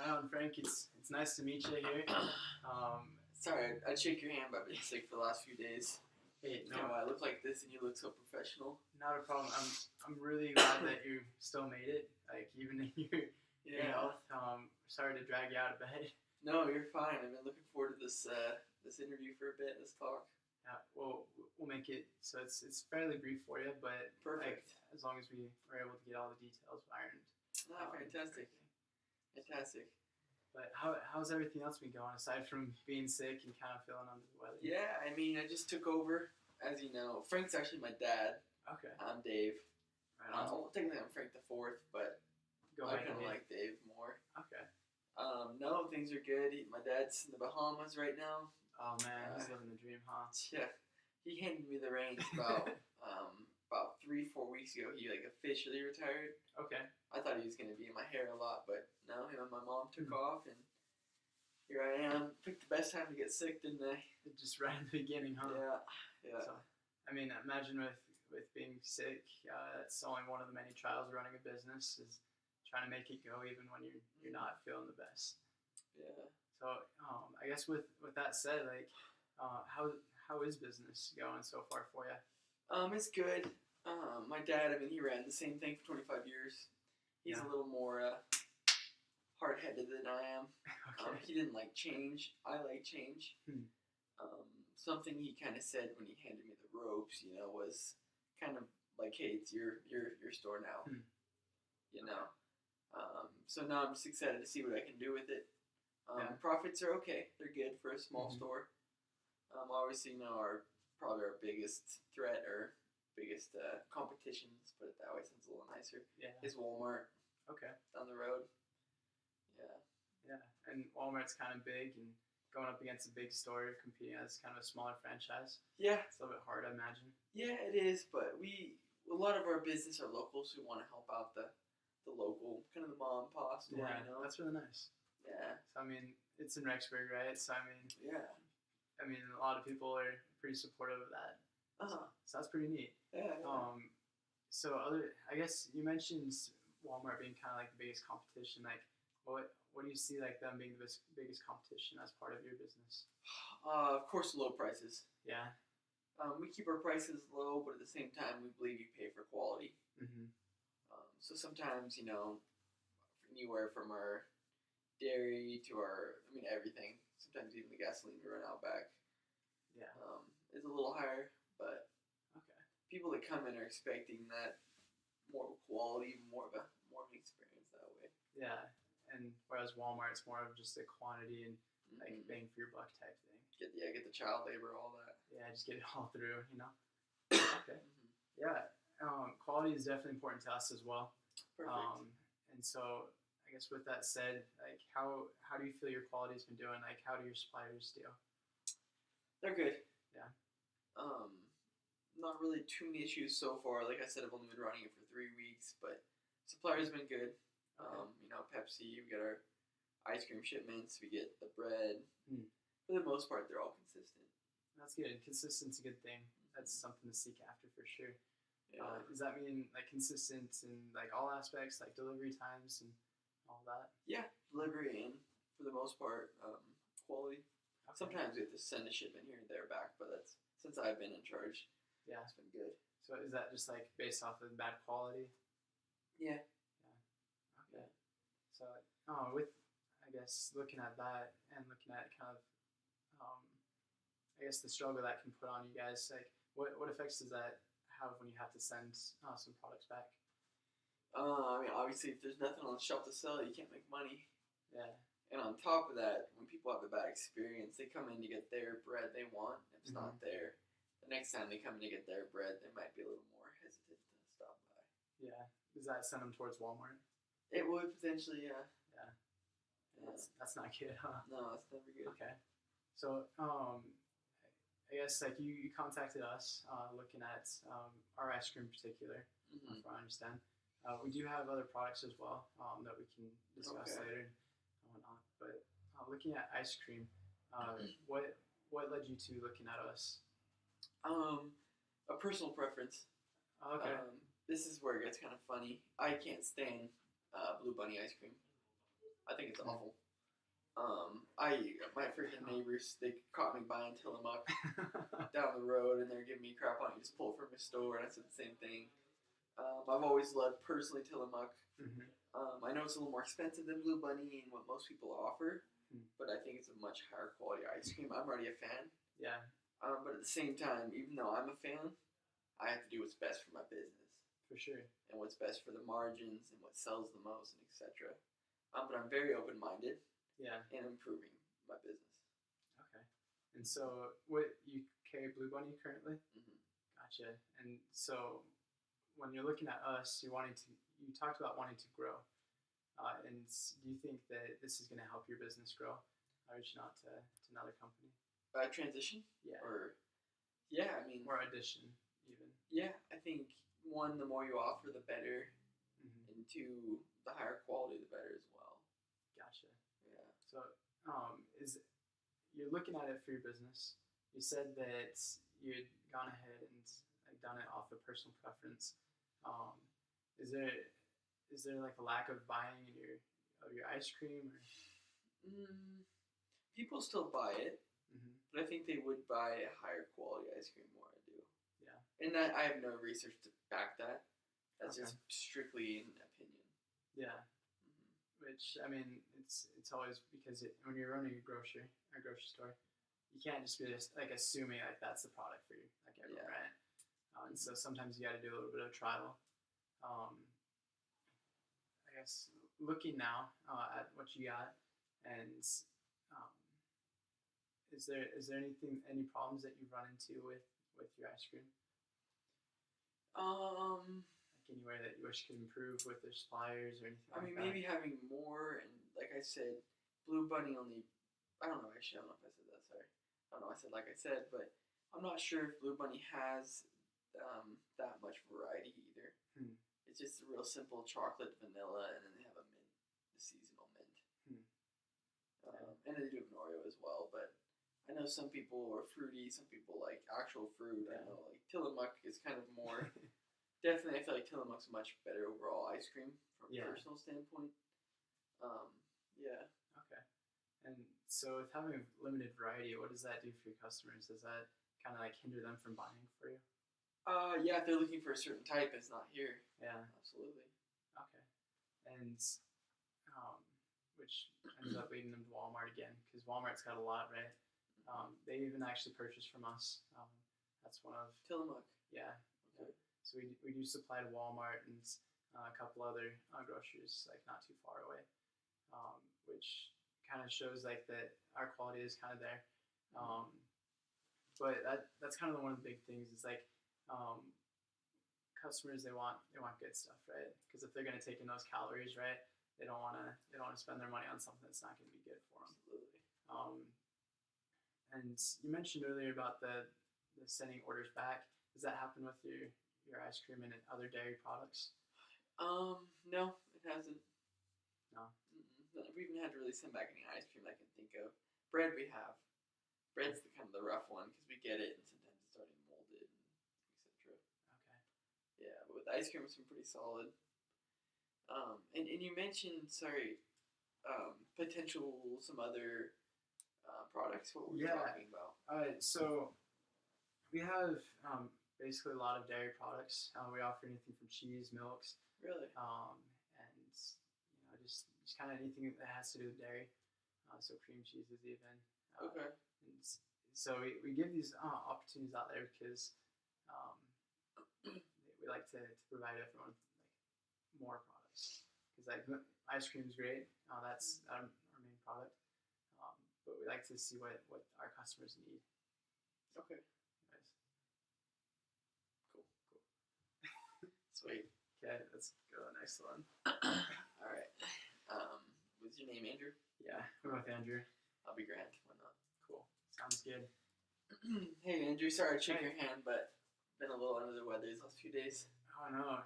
And Frank, it's nice to meet you here. Sorry, I'd shake your hand, but I've been sick for the last few days. Hey, You know, I look like this and you look so professional. not a problem. I'm really glad that you still made it. Like even in your health. Sorry to drag you out of bed. No, you're fine. I've been looking forward to this interview for a bit. This talk. Yeah, we'll make it so it's fairly brief for you, but Perfect. Like, as long as we were able to get all the details ironed. Fantastic. Fantastic. But how's everything else been going aside from being sick and kind of feeling under the weather? Yeah, I mean, I just took over, as you know. Frank's actually my dad. Okay. I'm Dave. Right on. Technically, I'm Frank the Fourth, but I kind of like Dave more. Okay. No, things are good. My dad's in the Bahamas right now. Oh man, he's living the dream, huh? Yeah, he handed me the reins about 3-4 weeks ago. He like officially retired. Okay. I thought he was gonna be in my hair a lot, but no. Him and my mom took off, and here I am. Picked the best time to get sick, didn't I? Just right in the beginning, huh? Yeah. So, I mean, imagine with being sick, that's only one of the many trials of running a business is trying to make it go even when you're not feeling the best. Yeah. So I guess with that said, like, how is business going so far for you? It's good. My dad, I mean, he ran the same thing for 25 years. He's a little more hard-headed than I am. Okay. He didn't like change. I like change. Something he kind of said when he handed me the ropes, was kind of like, "Hey, it's your store now." You know. So now I'm just excited to see what I can do with it. Profits are okay. They're good for a small store. Obviously, probably our biggest threat or biggest competition, let's put it that way, since it's a little nicer, is Walmart. Okay. Down the road. Yeah. Yeah, and Walmart's kind of big, and going up against a big store, competing as kind of a smaller franchise. Yeah. It's a little bit hard, I imagine. Yeah, it is, but a lot of our business are locals who want to help out the local, kind of the mom and pop store, That's really nice. Yeah. So, I mean, it's in Rexburg, right? So, I mean, yeah. I mean, a lot of people are pretty supportive of that. So that's pretty neat. Yeah. So I guess you mentioned Walmart being kind of like the biggest competition. Like, what do you see like them being the biggest competition as part of your business? Of course, low prices. Yeah. We keep our prices low, but at the same time, we believe you pay for quality. So sometimes, anywhere from our dairy to everything. Sometimes even the gasoline we run out back. Yeah. Is a little higher, but okay. People that come in are expecting that more of a quality, more of an experience that way. Yeah, and whereas Walmart, it's more of just a quantity and like bang for your buck type thing. Get the child labor, all that. Yeah, just get it all through, Okay. Yeah, quality is definitely important to us as well. Perfect. And so I guess with that said, like how do you feel your quality's been doing? Like how do your suppliers do? They're good. Yeah. Not really too many issues so far. Like I said, I've only been running it for 3 weeks, but suppliers been good. Okay. Pepsi, we get our ice cream shipments, we get the bread. For the most part, they're all consistent. That's good. Consistency's a good thing. That's something to seek after for sure. Yeah. Does that mean like consistent in like all aspects, like delivery times and all that? Yeah, delivery and for the most part, quality. Okay. Sometimes we have to send a shipment here and there back, but that's since I've been in charge. Yeah, it's been good. So is that just like based off of bad quality? Yeah. Okay. So with I guess looking at that and looking at kind of I guess the struggle that can put on you guys, like what effects does that have when you have to send some products back? Obviously, if there's nothing on the shelf to sell, you can't make money. Yeah. And on top of that, when people have a bad experience, they come in to get their bread they want. If it's not there, the next time they come in to get their bread, they might be a little more hesitant to stop by. Yeah. Does that send them towards Walmart? It would potentially, yeah. Yeah. That's not good, huh? No, it's never good. Okay. So, I guess like you contacted us looking at our ice cream in particular, from what I understand. We do have other products as well that we can discuss later and whatnot. But looking at ice cream, what led you to looking at us? A personal preference. Okay. This is where it gets kind of funny. I can't stand Blue Bunny ice cream. I think it's Yeah. awful. My freaking neighbors, they caught me buying Tillamook down the road, and they're giving me crap on it. You just pull it from your store, and I said the same thing. I've always loved personally Tillamook. Mhm. I know it's a little more expensive than Blue Bunny and what most people offer, but I think it's a much higher quality ice cream. I'm already a fan. Yeah. But at the same time, even though I'm a fan, I have to do what's best for my business For sure. and what's best for the margins and what sells the most and etc. But I'm very open-minded Yeah. in improving my business. Okay. And so, what you carry Blue Bunny currently? Mm-hmm. Gotcha. And so, when you're looking at us, you talked about wanting to grow, and do you think that this is going to help your business grow, reaching out to another company? Transition? Yeah. Yeah, I mean, or addition even. Yeah, I think one, the more you offer, the better, Mm-hmm. and two, the higher quality, the better as well. Gotcha. Yeah. So, you're looking at it for your business. You said that you'd gone ahead and done it off of personal preference. Is there like a lack of buying in your ice cream? Or? People still buy it, Mm-hmm. but I think they would buy a higher quality ice cream more. I do. Yeah. And that I have no research to back that. That's Okay. just strictly an opinion. Yeah. Mm-hmm. Which, I mean, it's always because when you're running a grocery store, you can't just be like assuming like that's the product for you, like everyone, Yeah. right? And so sometimes you got to do a little bit of trial. I guess looking now at what you got, and is there any problems that you've run into with your ice cream? Like anywhere that you wish could improve with their suppliers or anything? I mean, maybe having more, and like I said, Blue Bunny only. I don't know. Actually, I don't know if I said that. Sorry, I don't know. I said like I said, but I'm not sure if Blue Bunny has that much variety either. It's just a real simple chocolate, vanilla, and then they have a mint, the seasonal mint. And they do have an Oreo as well, but I know some people are fruity, some people like actual fruit. Yeah. I know like Tillamook is kind of more. Definitely, I feel like Tillamook's a much better overall ice cream from a personal standpoint. Yeah. Okay. And so with having a limited variety, what does that do for your customers? Does that kind of like hinder them from buying for you? Yeah, if they're looking for a certain type, it's not here. Yeah. Absolutely. Okay. And which ends up leading them to Walmart again, because Walmart's got a lot, right? They even actually purchased from us. That's one of Tillamook. Yeah. Okay. So we do supply to Walmart and a couple other groceries like not too far away, which kind of shows like that our quality is kind of there. But that's kind of one of the big things is like customers they want good stuff, right? Because if they're going to take in those calories, right, they don't want to spend their money on something that's not going to be good for them. Absolutely. And you mentioned earlier about the sending orders back. Does that happen with your ice cream and other dairy products? No, it hasn't. No. We haven't had to really send back any ice cream I can think of. Bread we have. Bread's kind of the rough one because we get it and sometimes it's already molded, etc. Okay. Yeah, but with ice cream, it's been pretty solid. And you mentioned potential some other products. What were you talking about? So we have basically a lot of dairy products. We offer anything from cheese, milks. Really? And just kind of anything that has to do with dairy. So cream cheeses even. Okay. And so we give these opportunities out there because we like to provide everyone like more products. Because like ice cream is great. That's our main product. But we like to see what our customers need. Okay. Nice. Cool. Sweet. Okay, let's go to the next one. All right. Was your name Andrew? Yeah, we're with Andrew. I'll be Grant. Why not? Cool. Sounds good. Hey Andrew, sorry to shake your hand, but been a little under the weather these last few days. Oh no.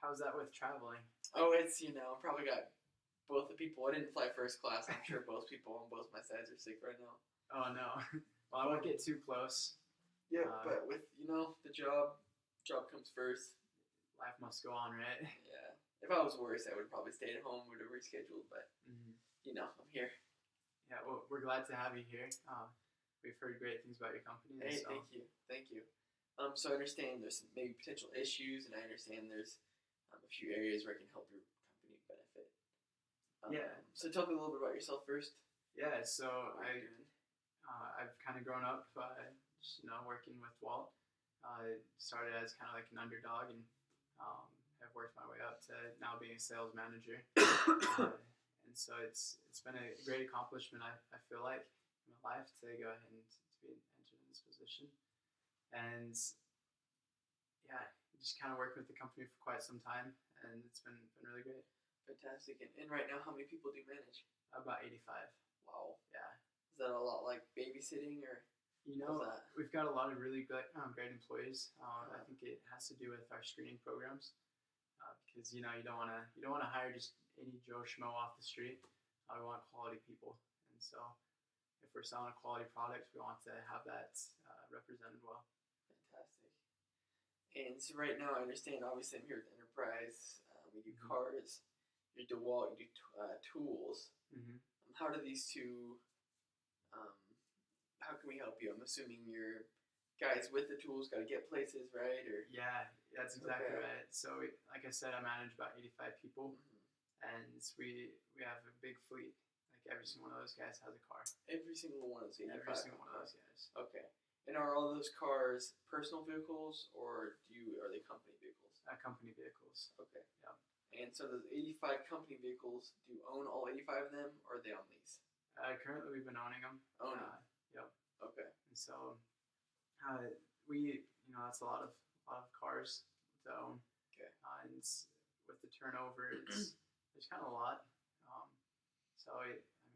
How's that with traveling? Oh, it's probably got both the people. I didn't fly first class. I'm sure both people on both my sides are sick right now. Oh no. Well, I won't get too close. Yeah, but with the job comes first. Life must go on, right? Yeah, if I was worse, I would probably stay at home, would have rescheduled. But I'm here. Yeah, well, we're glad to have you here. We've heard great things about your company. Hey, so. thank you. So I understand there's maybe potential issues, and I understand there's a few areas where I can help your company benefit. Yeah. So tell me a little bit about yourself first. Yeah. So I've kind of grown up, just, working with Walt. I started as kind of like an underdog, and I've worked my way up to now being a sales manager. And so it's been a great accomplishment. I feel like in my life to go ahead and to be entered in this position. And yeah, just kind of worked with the company for quite some time, and it's been really great. Fantastic. And right now, how many people do you manage? About 85. Wow. Yeah. Is that a lot like babysitting, or? We've got a lot of really great employees. I think it has to do with our screening programs, because you don't want to hire just any Joe Schmo off the street. We want quality people, and so if we're selling a quality product, we want to have that represented well. Fantastic. And so right now, I understand. Obviously, I'm here at the Enterprise. We do cars. You do DeWalt. You do tools. How do these two? How can we help you? I'm assuming you're guys with the tools got to get places, right? Or yeah, that's exactly right. So, like I said, I manage about 85 people, and we have a big fleet. Like every single one of those guys has a car. Every single one of those 85. Every single one of those guys. Okay. And are all those cars personal vehicles, or are they company vehicles? Company vehicles. Okay. Yeah. And so those 85 company vehicles, do you own all 85 of them, or are they on lease? Currently, we've been owning them. Yep. Okay. And so, we that's a lot of cars to own. Okay. And with the turnover, there's kind of a lot. So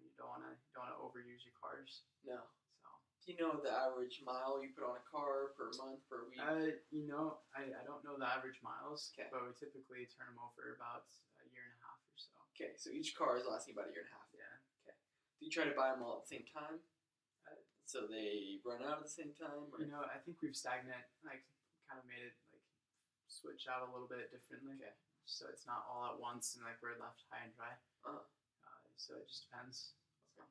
you don't want to overuse your cars. No. So. Do you know the average mile you put on a car per month, per week? I don't know the average miles. Okay. But we typically turn them over about a year and a half or so. Okay, so each car is lasting about a year and a half. Yeah. Okay. Do you try to buy them all at the same time? So they run out at the same time? Or? I think we've stagnant, kind of made it switch out a little bit differently. Okay. So it's not all at once and we're left high and dry. So it just depends. Okay.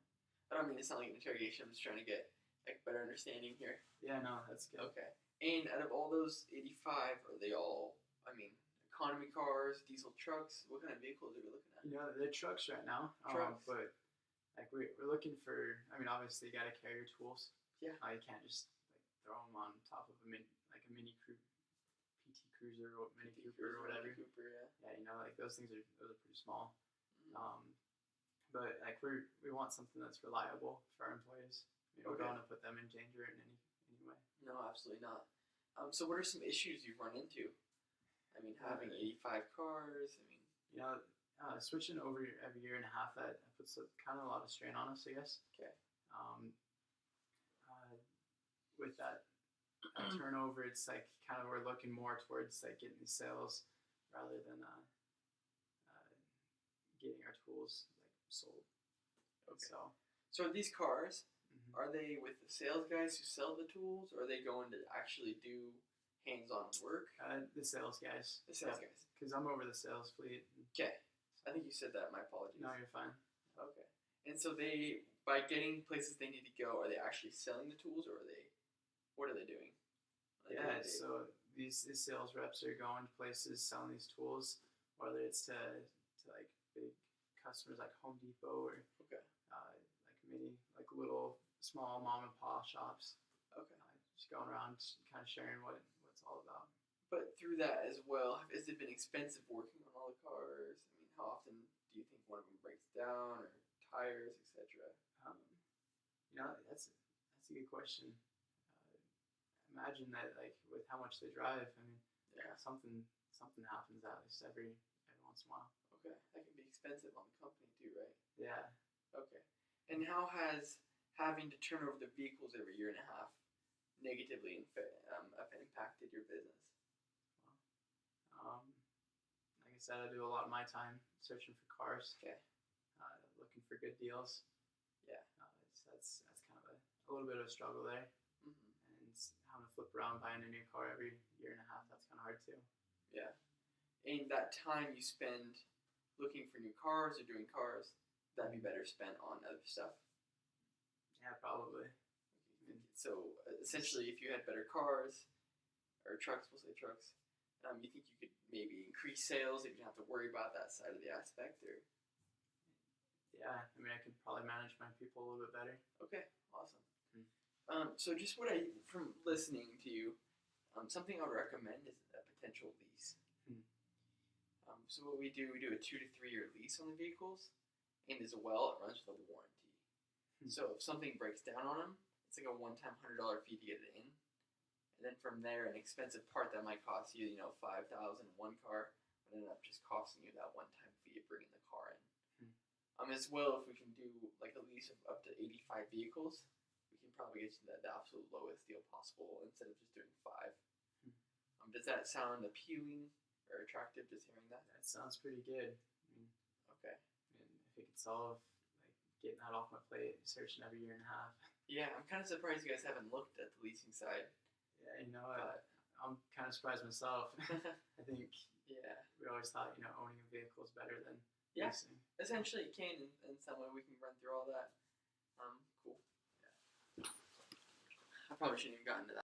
I don't mean to sound like an interrogation. I'm just trying to get a better understanding here. Yeah, no, that's good. Okay. And out of all those 85, are they all, economy cars, diesel trucks? What kind of vehicles are we looking at? They're trucks right now. Trucks. But we're looking for. Obviously, you got to carry your tools. Yeah. You can't just throw them on top of a mini PT Cruiser or Mini Cooper or whatever. Mini Cooper, yeah. Yeah, those things are pretty small. But we want something that's reliable for our employees. We don't want to put them in danger in any way. No, absolutely not. So what are some issues you've run into? Having 85 cars. Switching over every year and a half, that puts kind of a lot of strain on us, I guess. Okay. With that turnover, it's kind of we're looking more towards getting the sales rather than getting our tools sold. Okay. So are these cars? Are they with the sales guys who sell the tools, or are they going to actually do hands-on work? The sales guys. The sales guys. Because I'm over the sales fleet. Okay. I think you said that. My apologies. No, you're fine. Okay. And so they, by getting places they need to go, are they actually selling the tools, or what are they doing? So these sales reps are going to places selling these tools, whether it's to big customers like Home Depot or little small mom and pop shops. Okay. Just going around, kind of sharing what it's all about. But through that as well, has it been expensive working on all the cars? How often do you think one of them breaks down, or tires, etc.? That's a good question. Imagine that with how much they drive, something happens at least every once in a while. Okay, that can be expensive on the company too, right? Yeah. Okay. And how has having to turn over the vehicles every year and a half negatively impacted your business? Like I said, I do a lot of my time searching for cars. Okay. Looking for good deals. Yeah. That's kind of a little bit of a struggle there. And having to flip around buying a new car every year and a half, that's kind of hard too. Yeah. And that time you spend looking for new cars or doing cars, that'd be better spent on other stuff. Yeah, probably. So essentially, if you had better cars or trucks, we'll say trucks, you think you could maybe increase sales if you don't have to worry about that side of the aspect, or? Yeah, I mean, I could probably manage my people a little bit better. Okay, awesome. So just from listening to you, something I would recommend is a potential lease. So what we do a 2 to 3 year lease on the vehicles, and as well, it runs with a warranty. So if something breaks down on them, it's like a one-time $100 fee to get it in, and then from there, an expensive part that might cost you, $5,000 in one car, would end up just costing you that one-time fee of bringing the car in. As well, if we can do like a lease of up to 85 vehicles, we can probably get you the absolute lowest deal possible instead of just doing 5. Does that sound appealing or attractive? Just hearing that? That sounds pretty good. Okay. And if it could solve getting that off my plate, searching every year and a half. Yeah, I'm kind of surprised you guys haven't looked at the leasing side. Yeah, I'm kind of surprised myself. I think we always thought owning a vehicle is better than leasing. Essentially it can in some way. We can run through all that. Cool. Yeah. I probably shouldn't have gotten to that.